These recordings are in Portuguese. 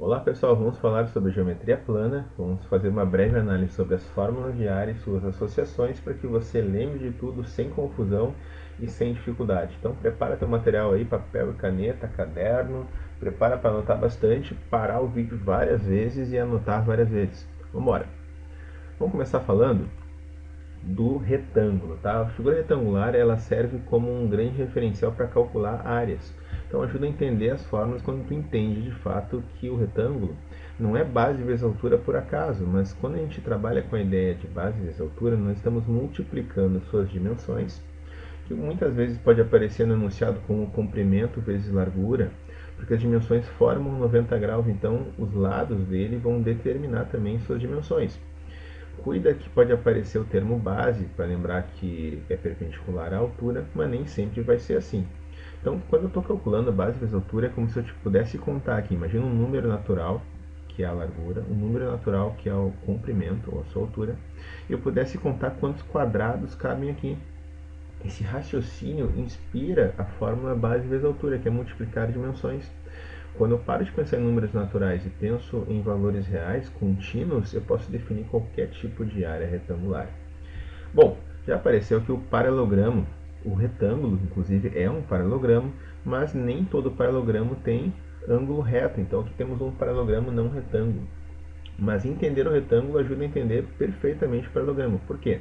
Olá pessoal, vamos falar sobre geometria plana, vamos fazer uma breve análise sobre as fórmulas de área e suas associações para que você lembre de tudo sem confusão e sem dificuldade. Então prepara teu material aí, papel e caneta, caderno, prepara para anotar bastante, parar o vídeo várias vezes e anotar várias vezes. Vamos embora! Vamos começar falando do retângulo, tá? A figura retangular ela serve como um grande referencial para calcular áreas. Então ajuda a entender as fórmulas quando tu entende de fato que o retângulo não é base vezes altura por acaso, mas quando a gente trabalha com a ideia de base vezes altura, nós estamos multiplicando suas dimensões, que muitas vezes pode aparecer no enunciado como comprimento vezes largura, porque as dimensões formam 90 graus, então os lados dele vão determinar também suas dimensões. Cuida que pode aparecer o termo base para lembrar que é perpendicular à altura, mas nem sempre vai ser assim. Então, quando eu estou calculando a base vezes altura, é como se eu pudesse contar aqui. Imagina um número natural, que é a largura, um número natural, que é o comprimento, ou a sua altura, e eu pudesse contar quantos quadrados cabem aqui. Esse raciocínio inspira a fórmula base vezes altura, que é multiplicar dimensões. Quando eu paro de pensar em números naturais e penso em valores reais, contínuos, eu posso definir qualquer tipo de área retangular. Bom, já apareceu que o paralelogramo, o retângulo, inclusive, é um paralelogramo, mas nem todo paralelogramo tem ângulo reto. Então aqui temos um paralelogramo não retângulo. Mas entender o retângulo ajuda a entender perfeitamente o paralelogramo. Por quê?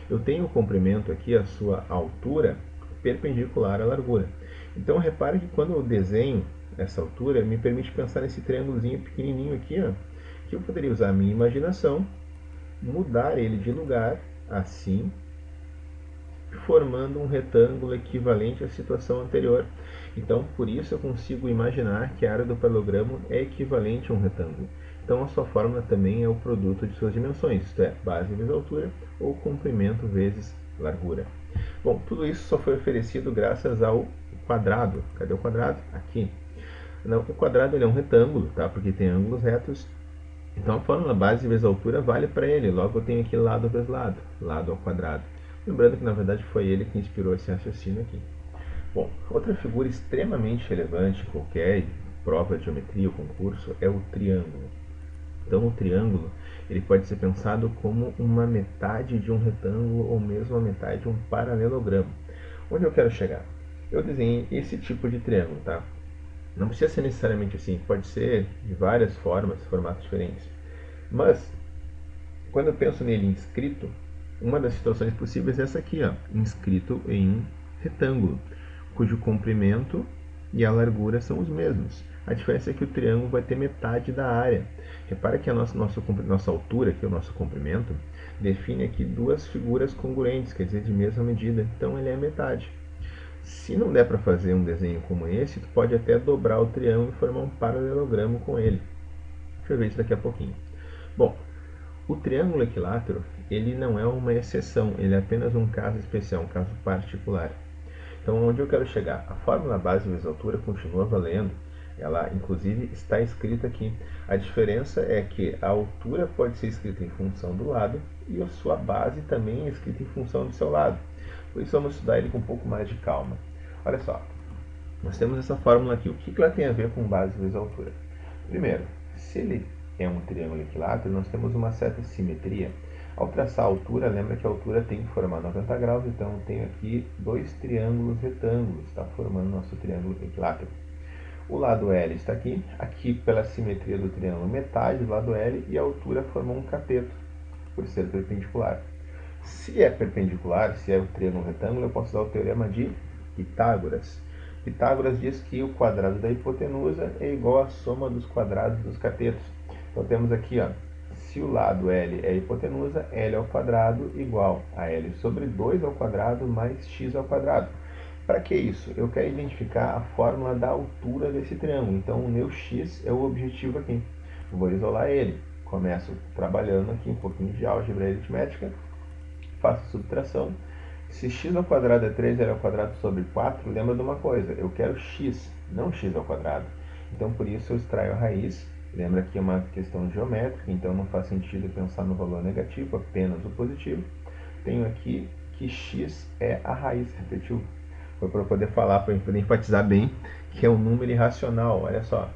Eu tenho o comprimento aqui, a sua altura, perpendicular à largura. Então repare que quando eu desenho essa altura, me permite pensar nesse triângulozinho pequenininho aqui, ó, que eu poderia usar a minha imaginação, mudar ele de lugar, assim, formando um retângulo equivalente à situação anterior. Então, por isso eu consigo imaginar que a área do paralelogramo é equivalente a um retângulo. Então, a sua fórmula também é o produto de suas dimensões, isto é, base vezes altura ou comprimento vezes largura. Bom, tudo isso só foi oferecido graças ao quadrado. Cadê o quadrado? Aqui. Não, o quadrado ele é um retângulo, tá? Porque tem ângulos retos. Então a fórmula base vezes altura vale para ele. Logo eu tenho aqui lado vezes lado, lado ao quadrado. Lembrando que na verdade foi ele que inspirou esse raciocínio aqui. Bom, outra figura extremamente relevante em qualquer prova de geometria ou concurso é o triângulo. Então o triângulo ele pode ser pensado como uma metade de um retângulo ou mesmo a metade de um paralelogramo. Onde eu quero chegar? Eu desenhei esse tipo de triângulo, tá? Não precisa ser necessariamente assim, pode ser de várias formas, formatos diferentes. Mas, quando eu penso nele inscrito, uma das situações possíveis é essa aqui, ó, inscrito em retângulo, cujo comprimento e a largura são os mesmos. A diferença é que o triângulo vai ter metade da área. Repara que a nossa altura, que é o nosso comprimento, define aqui duas figuras congruentes, quer dizer, de mesma medida. Então ele é metade. Se não der para fazer um desenho como esse, tu pode até dobrar o triângulo e formar um paralelogramo com ele. Deixa eu ver isso daqui a pouquinho. Bom, o triângulo equilátero, ele não é uma exceção, ele é apenas um caso especial, um caso particular. Então, onde eu quero chegar? A fórmula base vezes altura continua valendo, ela inclusive está escrita aqui. A diferença é que a altura pode ser escrita em função do lado e a sua base também é escrita em função do seu lado. Por isso vamos estudar ele com um pouco mais de calma. Olha só, nós temos essa fórmula aqui. O que ela tem a ver com base vezes altura? Primeiro, se ele é um triângulo equilátero, nós temos uma certa simetria. Ao traçar a altura, lembra que a altura tem que formar 90 graus, então eu tenho aqui dois triângulos retângulos, está formando nosso triângulo equilátero. O lado L está aqui, aqui pela simetria do triângulo, metade do lado L, e a altura formou um cateto, por ser perpendicular. Se é perpendicular, se é o triângulo retângulo, eu posso usar o teorema de Pitágoras. Pitágoras diz que o quadrado da hipotenusa é igual à soma dos quadrados dos catetos. Então temos aqui, ó, se o lado L é a hipotenusa, L ao quadrado igual a L sobre 2 ao quadrado mais x ao quadrado. Para que isso? Eu quero identificar a fórmula da altura desse triângulo. Então o meu x é o objetivo aqui. Vou isolar ele. Começo trabalhando aqui um pouquinho de álgebra aritmética. Faço subtração. Se x ao quadrado é 3L ao quadrado sobre 4, lembra de uma coisa, eu quero x, não x ao quadrado. Então, por isso, eu extraio a raiz. Lembra que é uma questão geométrica, então não faz sentido pensar no valor negativo, apenas o positivo. Tenho aqui que x é a raiz, repetiu? Foi para eu poder falar, para eu poder enfatizar bem que é um número irracional, olha só.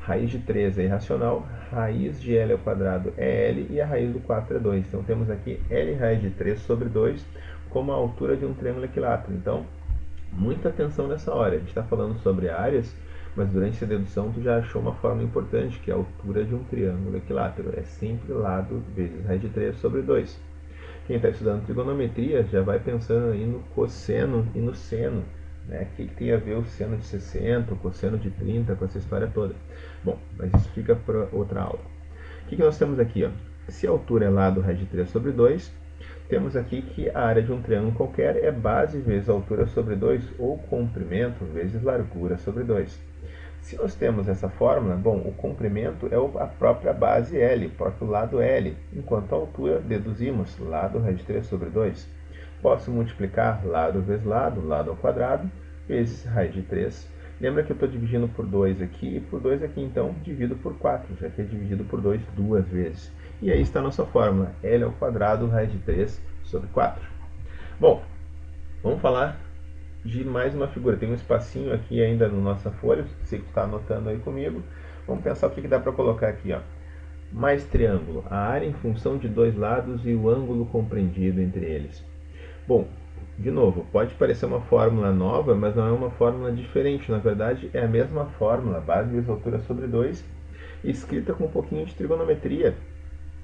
Raiz de 3 é irracional, raiz de L ao quadrado é L e a raiz do 4 é 2. Então temos aqui L raiz de 3 sobre 2 como a altura de um triângulo equilátero. Então, muita atenção nessa hora. A gente está falando sobre áreas, mas durante a dedução tu já achou uma fórmula importante, que é a altura de um triângulo equilátero. É sempre lado vezes raiz de 3 sobre 2. Quem está estudando trigonometria já vai pensando aí no cosseno e no seno. Né? O que tem a ver o seno de 60, o cosseno de 30 com essa história toda? Bom, mas isso fica para outra aula. O que nós temos aqui? Ó? Se a altura é lado raiz de 3 sobre 2, temos aqui que a área de um triângulo qualquer é base vezes altura sobre 2 ou comprimento vezes largura sobre 2. Se nós temos essa fórmula, bom, o comprimento é a própria base L, o próprio lado L, enquanto a altura deduzimos lado raiz de 3 sobre 2. Posso multiplicar lado vezes lado, lado ao quadrado, vezes raiz de 3. Lembra que eu estou dividindo por 2 aqui e por 2 aqui, então divido por 4, já que é dividido por 2 duas vezes. E aí está a nossa fórmula, L ao quadrado raiz de 3 sobre 4. Bom, vamos falar de mais uma figura. Tem um espacinho aqui ainda na nossa folha, sei que tu está anotando aí comigo. Vamos pensar o que dá para colocar aqui. Ó. Mais triângulo, a área em função de dois lados e o ângulo compreendido entre eles. Bom, de novo, pode parecer uma fórmula nova, mas não é uma fórmula diferente. Na verdade, é a mesma fórmula, base vezes altura sobre 2, escrita com um pouquinho de trigonometria.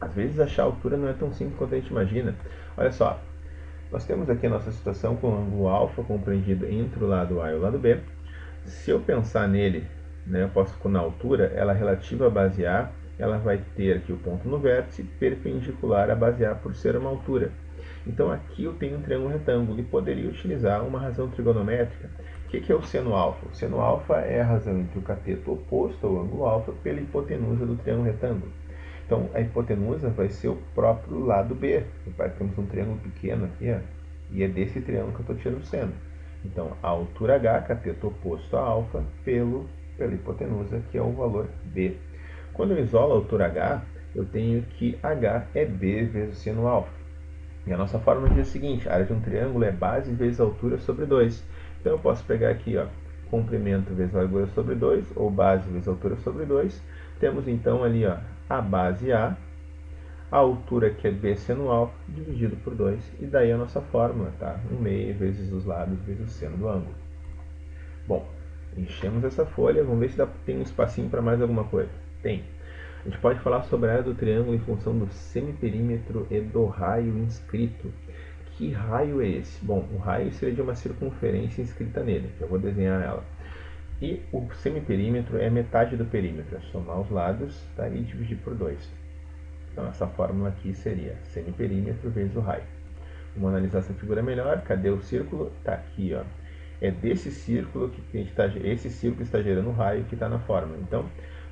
Às vezes achar a altura não é tão simples quanto a gente imagina. Olha só, nós temos aqui a nossa situação com o ângulo alfa compreendido entre o lado A e o lado B. Se eu pensar nele, né, eu posso na altura, ela relativa à base A, ela vai ter aqui o ponto no vértice perpendicular à base A por ser uma altura. Então aqui eu tenho um triângulo retângulo e poderia utilizar uma razão trigonométrica. O que é o seno alfa? O seno alfa é a razão entre o cateto oposto ao ângulo alfa pela hipotenusa do triângulo retângulo. Então, a hipotenusa vai ser o próprio lado B. Temos um triângulo pequeno aqui, ó, e é desse triângulo que eu estou tirando o seno. Então, a altura H, cateto oposto a alfa, pela hipotenusa, que é o valor B. Quando eu isolo a altura H, eu tenho que H é B vezes o seno alfa. E a nossa fórmula diz o seguinte, a área de um triângulo é base vezes altura sobre 2. Então, eu posso pegar aqui, ó, comprimento vezes largura sobre 2, ou base vezes altura sobre 2. Temos, então, ali, ó, a base A, a altura que é B seno alfa, dividido por 2, e daí a nossa fórmula, tá? 1/6 vezes os lados vezes o seno do ângulo. Bom, enchemos essa folha, vamos ver se tem um espacinho para mais alguma coisa. Tem. A gente pode falar sobre a área do triângulo em função do semiperímetro e do raio inscrito. Que raio é esse? Bom, o raio seria de uma circunferência inscrita nele, que eu vou desenhar ela. E o semiperímetro é metade do perímetro, é somar os lados, tá? E dividir por 2. Então essa fórmula aqui seria semiperímetro vezes o raio. Vamos analisar essa figura melhor. Cadê o círculo? Está aqui, ó. É desse círculo que a gente tá, esse círculo está gerando o raio que está na fórmula. Então,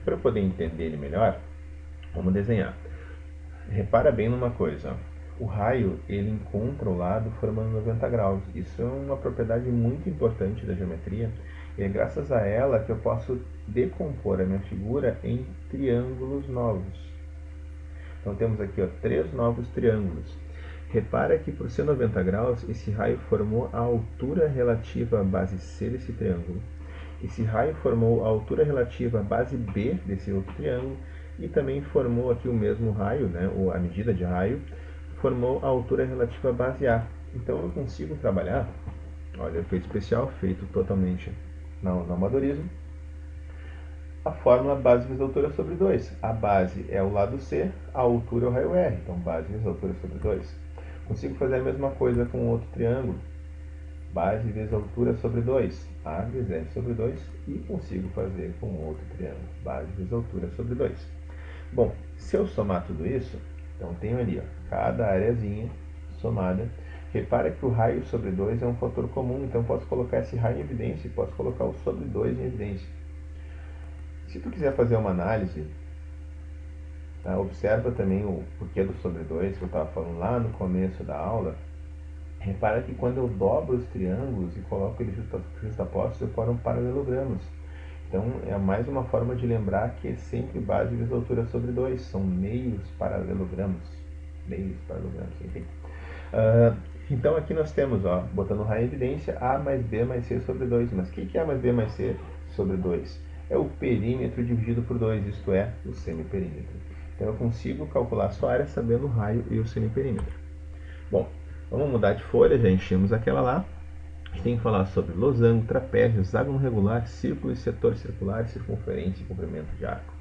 para eu poder entender ele melhor, vamos desenhar. Repara bem numa coisa, ó. O raio, ele encontra o lado formando 90 graus. Isso é uma propriedade muito importante da geometria. E é graças a ela que eu posso decompor a minha figura em triângulos novos. Então temos aqui, ó, 3 novos triângulos. Repara que por ser 90 graus, esse raio formou a altura relativa à base C desse triângulo. Esse raio formou a altura relativa à base B desse outro triângulo. E também formou aqui o mesmo raio, né, ou a medida de raio, formou a altura relativa à base A. Então eu consigo trabalhar, olha, efeito especial, feito totalmente no amadorismo, a fórmula base vezes altura sobre 2. A base é o lado C, a altura é o raio R. Então, base vezes altura sobre 2. Consigo fazer a mesma coisa com outro triângulo. Base vezes altura sobre 2. A vezes R sobre 2. E consigo fazer com outro triângulo. Base vezes altura sobre 2. Bom, se eu somar tudo isso, então tenho ali, ó, cada areazinha somada. Repara que o raio sobre 2 é um fator comum, então posso colocar esse raio em evidência e posso colocar o sobre 2 em evidência. Se tu quiser fazer uma análise, tá, observa também o porquê do sobre 2 que eu estava falando lá no começo da aula. Repara que quando eu dobro os triângulos e coloco eles justapostos, eu formo paralelogramas. Então, é mais uma forma de lembrar que é sempre base vezes altura sobre 2. São meios paralelogramas. Meios paralelogramas, enfim. Então, aqui nós temos, ó, botando o raio em evidência, A mais B mais C sobre 2. Mas o que é A mais B mais C sobre 2? é o perímetro dividido por 2, isto é, o semiperímetro. Então eu consigo calcular a sua área sabendo o raio e o semiperímetro. Bom, vamos mudar de folha, já enchemos aquela lá. A gente tem que falar sobre losango, trapézio, hexágono regular, círculo e setor circular, circunferência e comprimento de arco.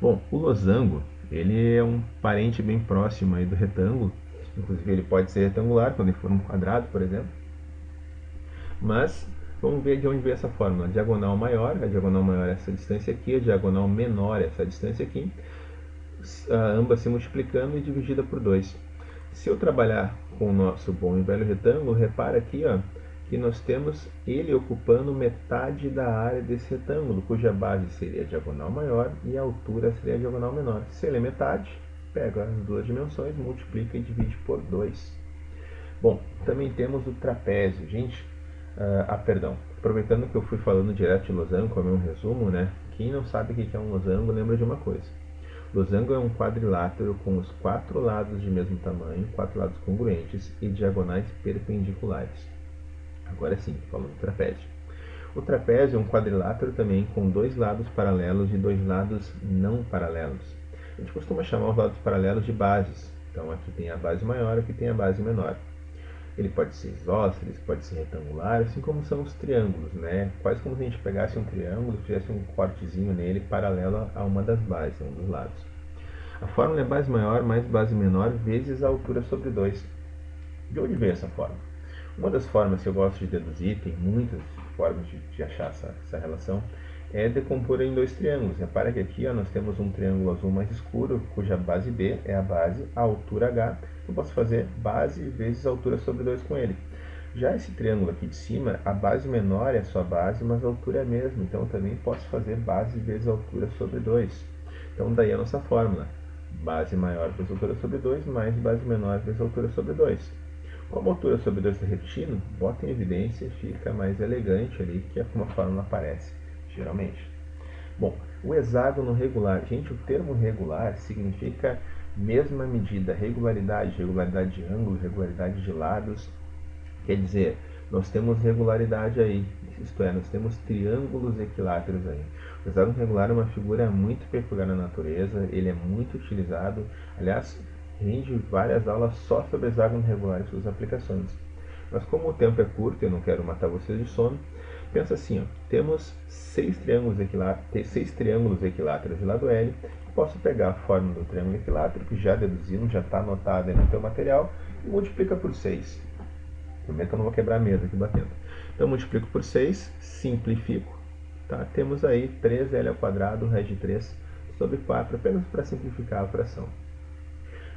Bom, o losango, ele é um parente bem próximo aí do retângulo. Inclusive ele pode ser retangular quando ele for um quadrado, por exemplo. Mas vamos ver de onde veio essa fórmula. A diagonal maior é essa distância aqui, a diagonal menor é essa distância aqui, ambas se multiplicando e dividida por 2. Se eu trabalhar com o nosso bom e velho retângulo, repara aqui, ó, que nós temos ele ocupando metade da área desse retângulo, cuja base seria a diagonal maior e a altura seria a diagonal menor. Se ele é metade, pega as duas dimensões, multiplica e divide por 2. Bom, também temos o trapézio. Gente, perdão, aproveitando que eu fui falando direto de losango, como é um resumo, né? Quem não sabe o que é um losango, lembra de uma coisa. Losango é um quadrilátero com os 4 lados de mesmo tamanho, 4 lados congruentes e diagonais perpendiculares. Agora sim, falando do trapézio. O trapézio é um quadrilátero também com 2 lados paralelos e 2 lados não paralelos. A gente costuma chamar os lados paralelos de bases. Então aqui tem a base maior, aqui tem a base menor. Ele pode ser isósceles, pode ser retangular, assim como são os triângulos, né? Quase como se a gente pegasse um triângulo e fizesse um cortezinho nele paralelo a uma das bases, um dos lados. A fórmula é base maior mais base menor vezes a altura sobre 2. De onde veio essa fórmula? Uma das formas que eu gosto de deduzir, tem muitas formas de achar essa relação, é decompor em 2 triângulos. Repara que aqui ó, nós temos um triângulo azul mais escuro, cuja base B é a base, a altura H. Eu posso fazer base vezes a altura sobre 2 com ele. Já esse triângulo aqui de cima, a base menor é a sua base, mas a altura é a mesma. Então eu também posso fazer base vezes a altura sobre 2. Então daí a nossa fórmula. Base maior vezes a altura sobre 2, mais base menor vezes a altura sobre 2. Como a altura sobre 2 está repetindo, bota em evidência, fica mais elegante ali, que é como a fórmula aparece, geralmente. Bom, o hexágono regular. Gente, o termo regular significa mesma medida, regularidade, regularidade de ângulo, regularidade de lados. Quer dizer, nós temos regularidade aí, isto é, nós temos triângulos equiláteros aí. O hexágono regular é uma figura muito peculiar na natureza, ele é muito utilizado, aliás, rende várias aulas só sobre hexágono regular e suas aplicações. Mas como o tempo é curto e eu não quero matar vocês de sono, pensa assim, ó, temos 6 triângulos equiláteros de lado L. Posso pegar a fórmula do triângulo equilátero, que já deduzimos, já está anotada aí no teu material, e multiplica por 6. Primeiro que eu não vou quebrar a mesa aqui batendo. Então multiplico por 6, simplifico. Tá? Temos aí 3L ao quadrado, raiz de 3 sobre 4, apenas para simplificar a fração.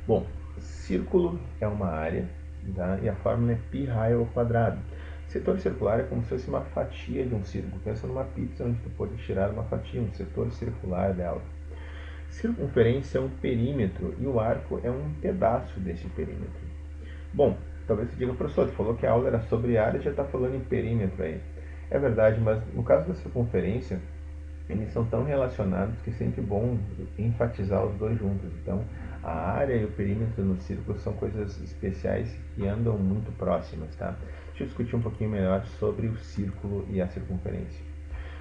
Bom, círculo é uma área, tá? E a fórmula é π raio ao quadrado. Setor circular é como se fosse uma fatia de um círculo. Pensa numa pizza onde tu pode tirar uma fatia, um setor circular dela. Circunferência é um perímetro e o arco é um pedaço desse perímetro. Bom, talvez você diga, professor, tu falou que a aula era sobre área e já está falando em perímetro aí. É verdade, mas no caso da circunferência, eles são tão relacionados que é sempre bom enfatizar os dois juntos. Então, a área e o perímetro no círculo são coisas especiais que andam muito próximas, tá? Deixa eu discutir um pouquinho melhor sobre o círculo e a circunferência.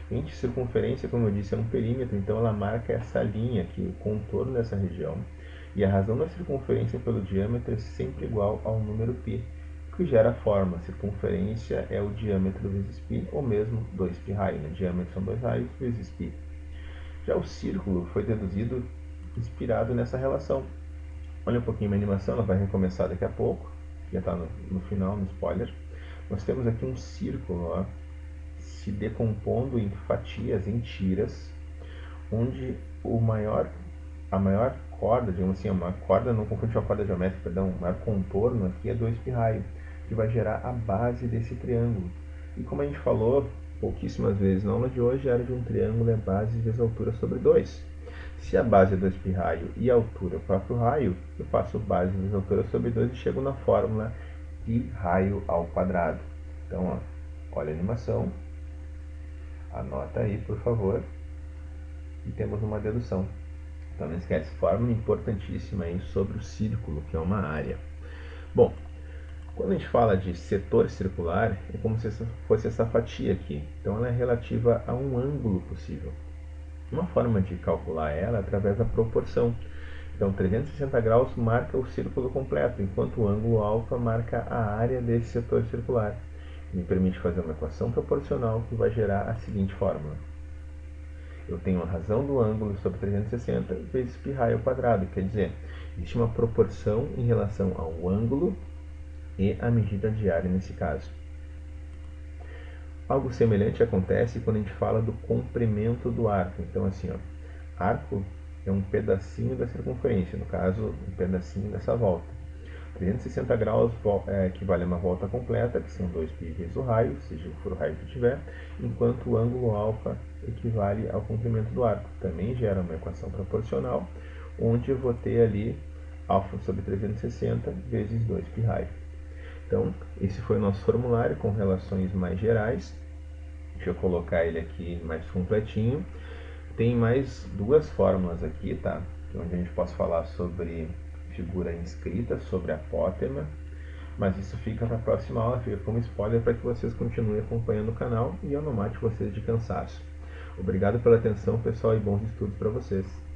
Gente, circunferência, como eu disse, é um perímetro, então ela marca essa linha aqui, o contorno dessa região. E a razão da circunferência pelo diâmetro é sempre igual ao número π, que gera a forma. Circunferência é o diâmetro vezes π, ou mesmo 2π raio. Né? Diâmetro são 2 raios vezes π. Já o círculo foi deduzido inspirado nessa relação. Olha um pouquinho a animação, ela vai recomeçar daqui a pouco. Já está no final, no spoiler. Nós temos aqui um círculo, ó, se decompondo em fatias, em tiras, onde a maior corda, digamos assim, uma corda, não confunde com a corda geométrica, perdão, o maior contorno aqui é 2π raio, que vai gerar a base desse triângulo. E como a gente falou pouquíssimas vezes na aula de hoje, a área de um triângulo é base vezes altura sobre 2. Se a base é 2π raio e a altura é o próprio raio, eu faço base vezes altura sobre 2 e chego na fórmula π raio ao quadrado. Então, ó, olha a animação, anota aí, por favor, e temos uma dedução. Então não esquece, fórmula importantíssima aí sobre o círculo, que é uma área. Bom, quando a gente fala de setor circular, é como se fosse essa fatia aqui. Então ela é relativa a um ângulo possível. Uma forma de calcular ela é através da proporção. Então, 360 graus marca o círculo completo, enquanto o ângulo alfa marca a área desse setor circular. Me permite fazer uma equação proporcional que vai gerar a seguinte fórmula. Eu tenho a razão do ângulo sobre 360 vezes π ao quadrado, quer dizer, existe uma proporção em relação ao ângulo e a medida de área nesse caso. Algo semelhante acontece quando a gente fala do comprimento do arco. Então, assim, ó, arco é um pedacinho da circunferência, no caso, um pedacinho dessa volta. 360 graus equivale a uma volta completa, que são 2π vezes o raio, seja o que for o raio que tiver, enquanto o ângulo alfa equivale ao comprimento do arco. Também gera uma equação proporcional, onde eu vou ter ali alfa sobre 360 vezes 2π raio. Então, esse foi o nosso formulário com relações mais gerais. Deixa eu colocar ele aqui mais completinho. Tem mais duas fórmulas aqui, tá? Onde a gente pode falar sobre figura inscrita, sobre apótema. Mas isso fica para a próxima aula, fica como spoiler para que vocês continuem acompanhando o canal e eu não mate vocês de cansaço. Obrigado pela atenção, pessoal, e bons estudos para vocês.